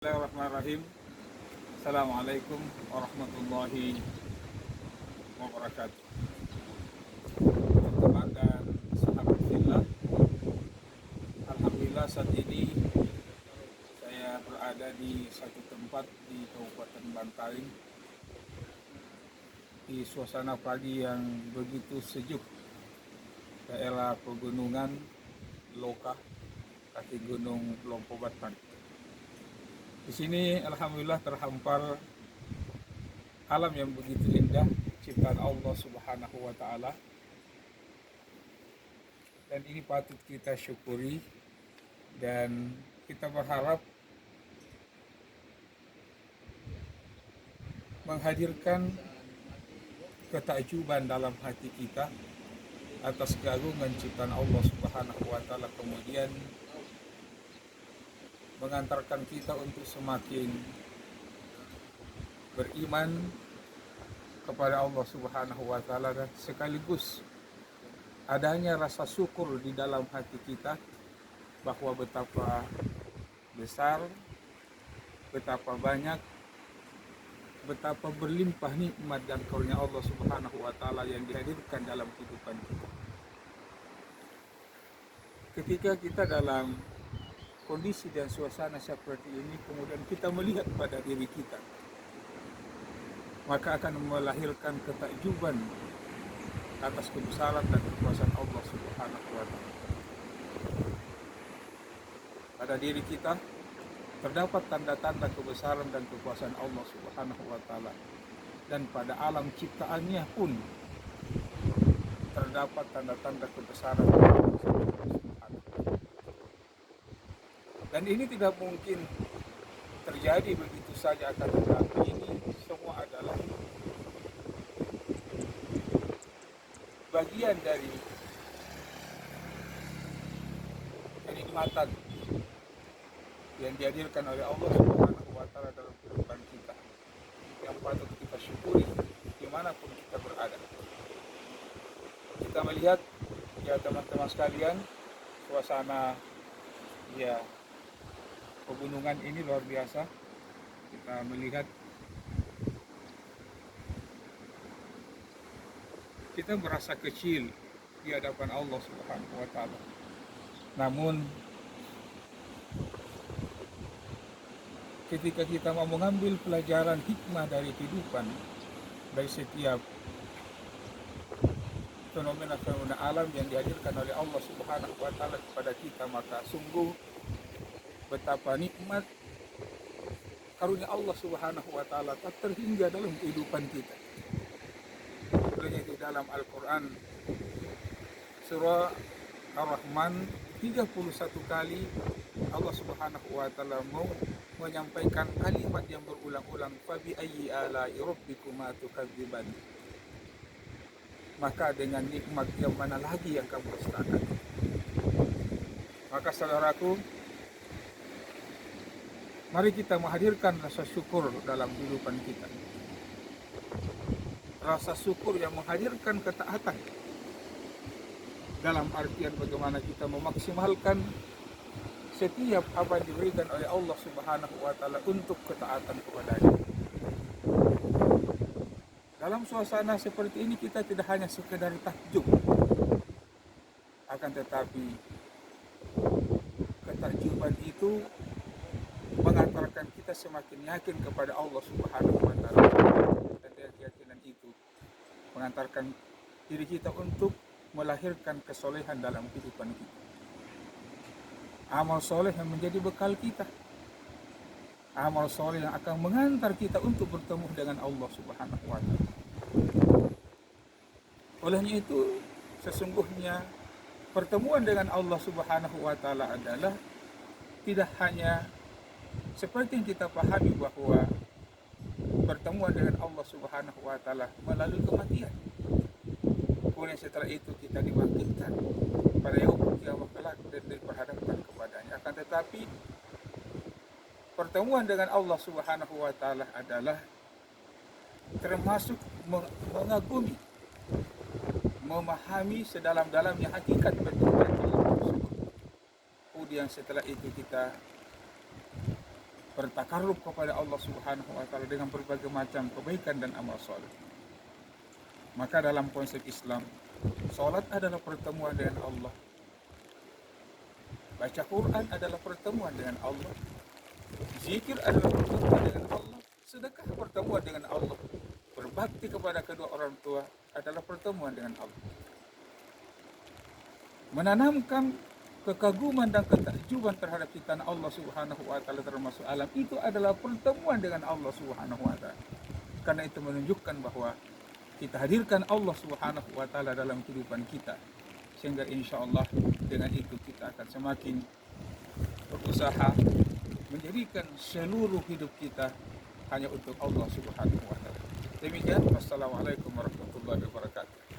Bismillahirrahmanirrahim. Assalamualaikum warahmatullahi wabarakatuh. Teman dan sahabat fillah, alhamdulillah saat ini saya berada di satu tempat di Kabupaten Bantaing di suasana pagi yang begitu sejuk, daerah pegunungan Loka, kaki gunung Lompo Batan. Di sini alhamdulillah terhampar alam yang begitu indah, ciptaan Allah Subhanahu wa taala. Dan ini patut kita syukuri dan kita berharap menghadirkan ketakjuban dalam hati kita atas keagungan ciptaan Allah Subhanahu wa taala, kemudian mengantarkan kita untuk semakin beriman kepada Allah Subhanahu wa taala, dan sekaligus adanya rasa syukur di dalam hati kita bahwa betapa besar, betapa banyak, betapa berlimpah nikmat dan karunia Allah Subhanahu wa taala yang dihadirkan dalam kehidupan kita. Ketika kita dalam kondisi dan suasana seperti ini, kemudian kita melihat pada diri kita, maka akan melahirkan ketakjuban atas kebesaran dan kekuasaan Allah Subhanahu wa taala. Pada diri kita terdapat tanda-tanda kebesaran dan kekuasaan Allah Subhanahu wa taala, dan pada alam ciptaannya pun terdapat tanda-tanda kebesaran Allah Subhanahu wa taala. Dan ini tidak mungkin terjadi begitu saja, akan tetapi ini semua adalah bagian dari kenikmatan yang dihadirkan oleh Allah Subhanahu wa taala dalam kehidupan kita, yang patut kita syukuri dimanapun kita berada. Kita melihat, ya teman-teman sekalian, suasana ya pegunungan ini luar biasa. Kita melihat, kita merasa kecil di hadapan Allah Subhanahu wa taala. Namun ketika kita mau mengambil pelajaran hikmah dari kehidupan, dari setiap fenomena-fenomena alam yang dihadirkan oleh Allah Subhanahu wa taala kepada kita, maka sungguh betapa nikmat karunia Allah Subhanahu wa taala tak terhingga dalam kehidupan kita. Oleh itu dalam Al-Qur'an surah Ar-Rahman 31 kali Allah Subhanahu wa taala mau menyampaikan kalimat yang berulang-ulang, fabi ayyi ala'i rabbikuma tukadziban. Maka dengan nikmat yang mana lagi yang kamu dustakan? Maka saudaraku, mari kita menghadirkan rasa syukur dalam kehidupan kita. Rasa syukur yang menghadirkan ketaatan, dalam artian bagaimana kita memaksimalkan setiap apa yang diberikan oleh Allah Subhanahu wa taala untuk ketaatan kepadanya. Dalam suasana seperti ini kita tidak hanya sekedar takjub, akan tetapi ketakjuban itu mengantarkan kita semakin yakin kepada Allah Subhanahu wa taala, dan dari keyakinan itu mengantarkan diri kita untuk melahirkan kesolehan dalam kehidupan kita. Amal soleh yang menjadi bekal kita, amal soleh yang akan mengantar kita untuk bertemu dengan Allah Subhanahu wa taala. Olehnya itu sesungguhnya pertemuan dengan Allah Subhanahu wa taala adalah tidak hanya seperti yang kita pahami bahwa pertemuan dengan Allah Subhanahu wa taala melalui kematian, kemudian setelah itu kita dibangkitkan pada yaumul qiyamah kelak dan diperhadapkan kepadanya. Akan tetapi pertemuan dengan Allah Subhanahu wa taala adalah termasuk mengagumi, memahami sedalam-dalamnya hakikat bentukan Allah tersebut. Kemudian setelah itu kita bertakarrub kepada Allah Subhanahu wa taala dengan berbagai macam kebaikan dan amal soleh. Maka dalam konsep Islam, salat adalah pertemuan dengan Allah. Baca Quran adalah pertemuan dengan Allah. Zikir adalah pertemuan dengan Allah. Sedekah pertemuan dengan Allah. Berbakti kepada kedua orang tua adalah pertemuan dengan Allah. Menanamkan kekaguman dan ketakjuban terhadap ciptaan Allah Subhanahu wa taala termasuk alam itu adalah pertemuan dengan Allah Subhanahu wa taala. Karena itu menunjukkan bahwa kita hadirkan Allah Subhanahu wa taala dalam kehidupan kita, sehingga insyaallah dengan itu kita akan semakin berusaha menjadikan seluruh hidup kita hanya untuk Allah Subhanahu wa taala. Demikian, wassalamualaikum warahmatullahi wabarakatuh.